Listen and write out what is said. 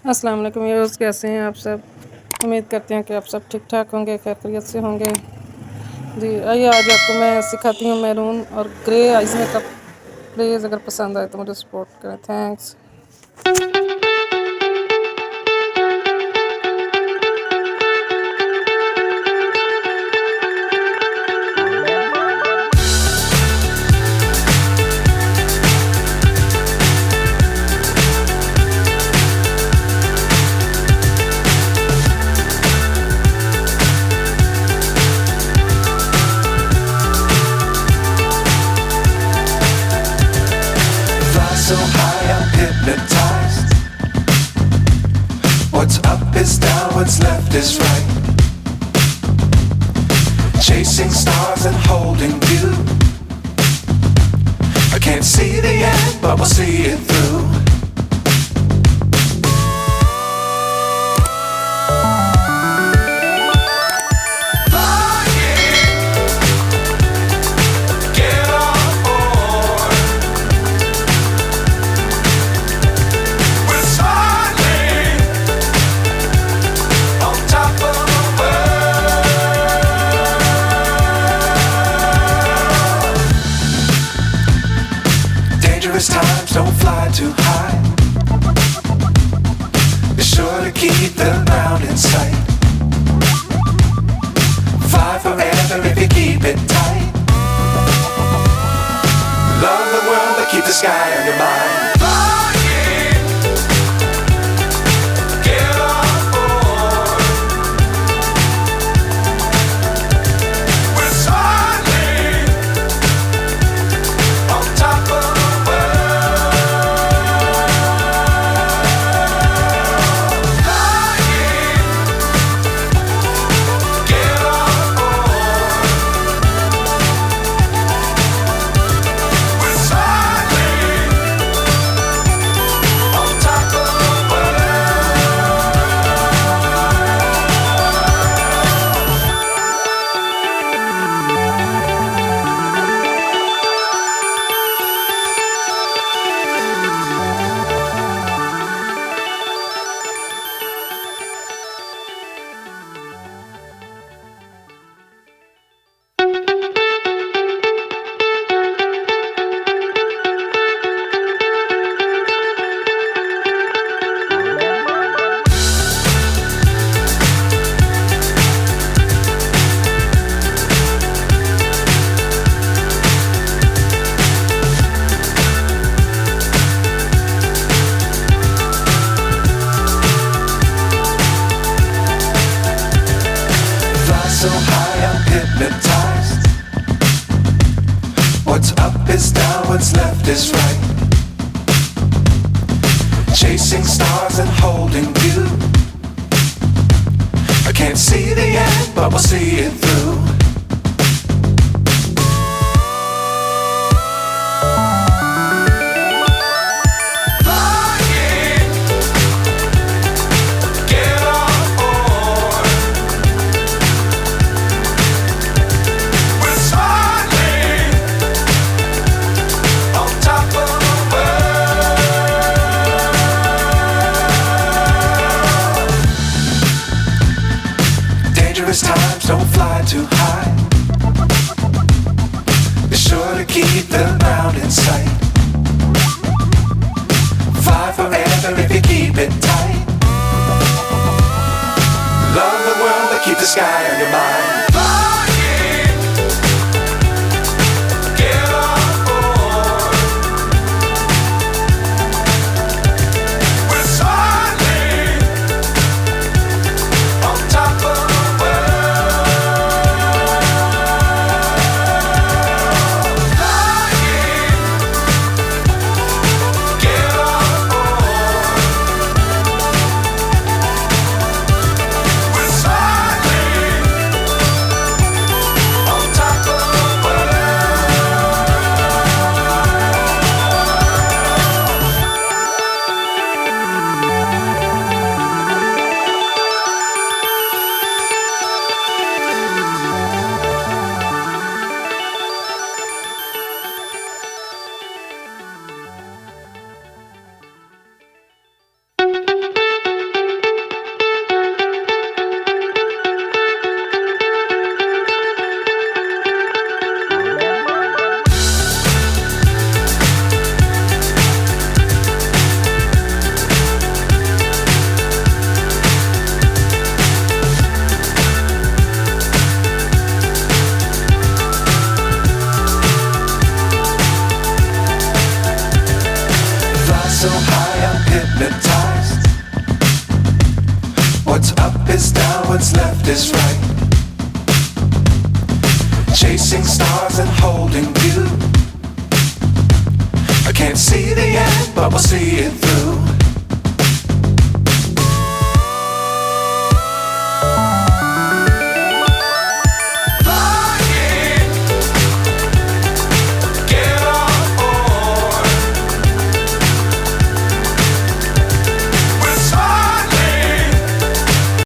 अस्सलाम वालेकुम व्यूअर्स, कैसे हैं आप सब। उम्मीद करते हैं कि आप सब ठीक ठाक होंगे, खैर खैरियत से होंगे। जी आइए आज आपको मैं सिखाती हूँ मैरून और ग्रे आइज मेकअप। प्लीज़ अगर पसंद आए तो मुझे सपोर्ट करें, thanks. So high, I'm hypnotized. What's up is down, what's left is right. Chasing stars and holding you. I can't see the end, but we'll see it through. Dangerous times, don't fly too high. Be sure to keep the ground in sight. Fly forever if you keep it tight. Love the world, but keep the sky on your mind. So high, I'm hypnotized. What's up is down, what's left is right. Chasing stars and holding you. I can't see the end, but we'll see it through. Dangerous times, don't fly too high. Be sure to keep the ground in sight. Fly forever if you keep it tight. Love the world, but keep the sky on your mind. what's left is right. Chasing stars and holding you. I can't see the end, but we'll see it through.